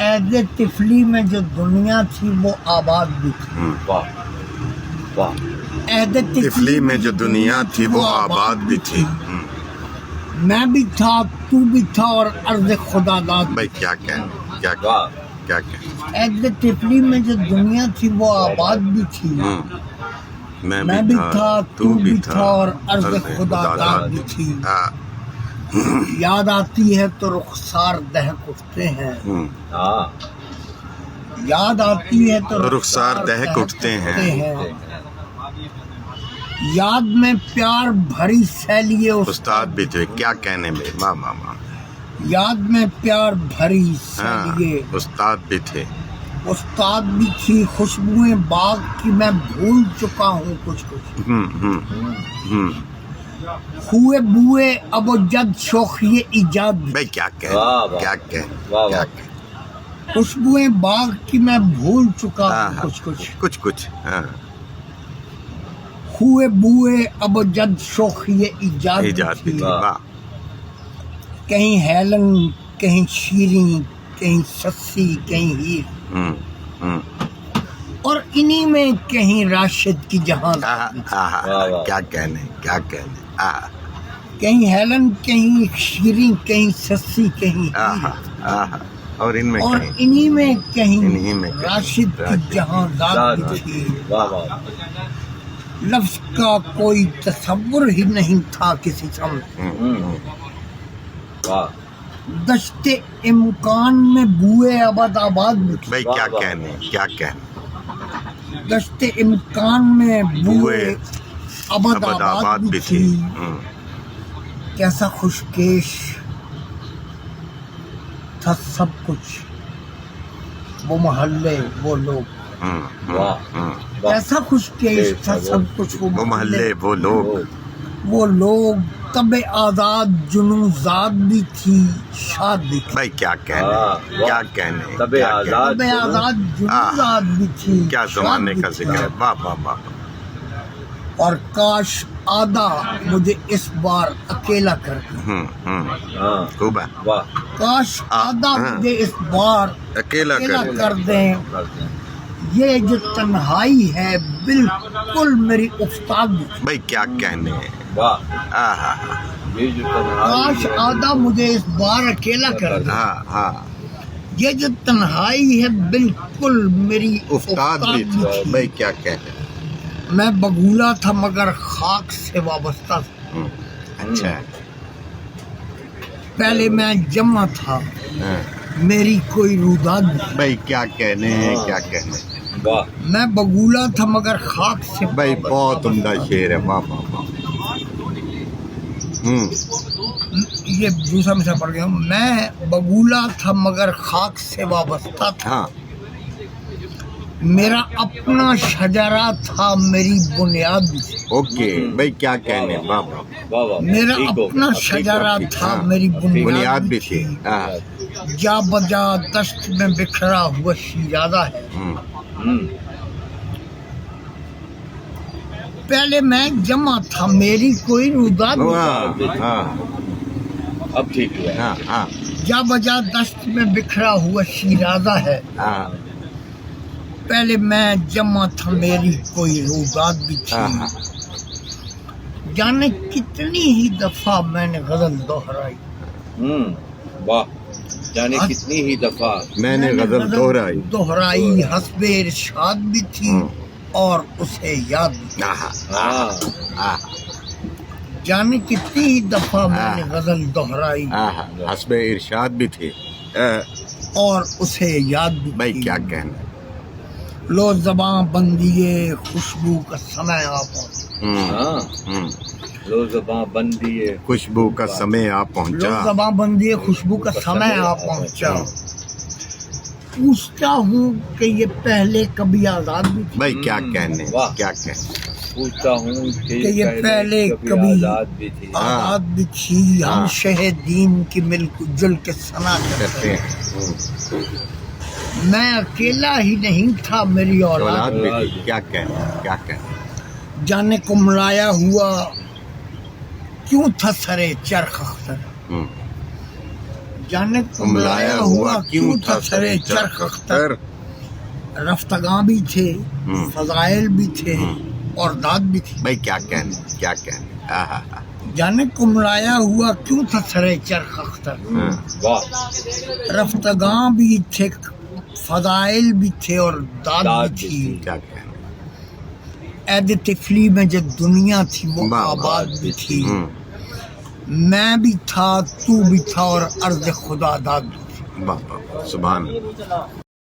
عید طفلی میں جو دنیا تھی وہ آباد بھی تھی. واہ واہ. عید طفلی میں جو دنیا تھی وہ آباد بھی تھی. میں بھی تھا، تو بھی تھا، اور عرض خدا داد. بھائی کیا کہیں، کیا واہ. کیا کہیں. عید طفلی میں جو دنیا تھی وہ آباد بھی تھی. میں بھی تھا، تو بھی تھا، اور عرض خدا داد بھی تھی. یاد آتی ہے تو رخسار دہک اٹھتے ہیں. ہاں. یاد آتی ہے تو رخسار دہک اٹھتے ہیں. یاد میں پیار بھری سیلیے استاد بھی تھے. کیا کہنے میں. واہ واہ واہ. یاد میں پیار بھری سیلیے استاد بھی تھے. استاد بھی تھی. خوشبوئیں باغ کی میں بھول چکا ہوں کچھ کچھ. ہوئے بوئے اب و جد شوخی ایجاد بھی. بھائی کیا کہیں، کیا کہیں، کیا کہیں. خوشبوئیں باغ کی میں بھول چکا ہوں کچھ کچھ. کچھ. ہوئے بوئے اب و جد شوخی ایجاد بھی. واہ. کہیں ہیلن، کہیں شیریں، کہیں سسی، کہیں ہیر، اور انہی میں کہیں راشد کی جہاں. کیا کہنے، کیا کہنے. کہیں ہیلن، کہیں شیریں، کہیں سسی، کہیں ہیر، اور ان میں اور کہیں انہی میں انہی کہیں میں کہیں راشد کی جہاں ذات بھی تھی. واہ واہ. لفظ کا کوئی تصور ہی نہیں تھا کسی سمت. واہ. دشت امکان میں بوئے ابد آباد بھی تھی. بھائی کیا کہنے، کیا کہنے. دشت امکان میں بوئے ابد آباد بھی تھی. کیسا خوشکیش تھا سب کچھ، وہ محلے وہ لوگ. کیسا خوشکیش تھا سب کچھ، وہ محلے وہ لوگ. وہ لوگ. طب آزاد جنوں زاد بھی تھی، شاد بھی تھی. بھائی کیا کہنے، کیا کہنے. طب آزاد طب آزاد جنوں زاد بھی تھی، کیا زمانے کا ذکر ہے. واہ واہ واہ. اور کاش آدھا مجھے اس بار اکیلا کر دیں. خوب ہے. واہ. کاش آدھا مجھے اس بار اکیلا کر دیں. یہ جو تنہائی ہے بالکل میری استاد بھی تھی. بھائی کیا کہنے. واہ. ہاں. یہ جو کاش آدھا مجھے اس بار اکیلا کر دیں. ہاں. یہ جو تنہائی ہے بالکل میری استاد بھی تھی. بھائی کیا کہنے. میں بگولا تھا مگر خاک سے وابستہ تھا. اچھا. پہلے میں جمع تھا، میری کوئی روداد نہیں. بھائی کیا کہنے ہیں، کیا کہنے. واہ. میں بگولا تھا مگر خاک سے. بھائی بہت عمدہ شعر ہے. واہ واہ واہ. یہ دوسرا مثال پڑھ گیا ہوں. میں بگولا تھا مگر خاک سے وابستہ تھا. ہاں. میرا اپنا شجرا تھا، میری بنیاد بھی تھی. اوکے. بھائی کیا کہنے. واہ واہ. واہ واہ. میرا اپنا شجرا تھا، میری بنیاد بھی تھی. جا بجا دشت میں بکھرا ہوا شیرازہ ہے. پہلے میں جمع تھا، میری کوئی روداد نہیں. اب ٹھیک ہوا. ہاں. جا بجا دشت میں بکھرا ہوا شیرازہ ہے. پہلے میں جمع تھا، میری کوئی روداد بھی تھی. جانے کتنی ہی دفعہ میں نے غزل دہرائی. واہ. جانے کتنی ہی دفعہ میں نے غزل دہرائی. حسب ارشاد بھی تھی اور اسے یاد بھی تھی. جانے کتنی ہی دفعہ میں نے غزل دہرائی. حسب ارشاد بھی تھے اور اسے یاد بھی. بھائی کیا کہنا. لو زباں بندیے خوشبو کا سمے آ پہنچا. لو زباں بندیے خوشبو کا سمے آ پہنچا. لو زباں بندیے خوشبو کا سمے آ پہنچا. پوچھتا ہوں کہ یہ پہلے کبھی آزاد بھی تھی. بھائی کیا کہنے، کیا کہنے. پوچھتا ہوں کہ یہ پہلے کبھی آزاد بھی تھی. آزاد بھی تھی. ہم شہدین کی ملک جل کے سنا کرتے ہیں. میں اکیلا ہی نہیں تھا، میری اولاد بھی تھی. کیا کہنے، کیا کہنے. جانے کو ملایا ہوا کیوں تھا سرے چرخ اختر. جانے کملایا ہوا کیوں تھا سرے چرخ اختر، رفتگاں بھی تھے، فضائل بھی تھے اور داد بھی تھی. بھائی کیا کہنے کیا کہنے. جانے کملایا ہوا کیوں تھا سرے چرخ اختر، واہ رفتگاں بھی تھے، فضائل بھی تھے اور داد بھی تھی. کیا کہنے. عید طفلی میں جب دنیا تھی وہ آباد بھی تھی. میں بھی تھا تو بھی تھا اور عرض خدا داد بھی تھی. واہ واہ سبحان اللہ.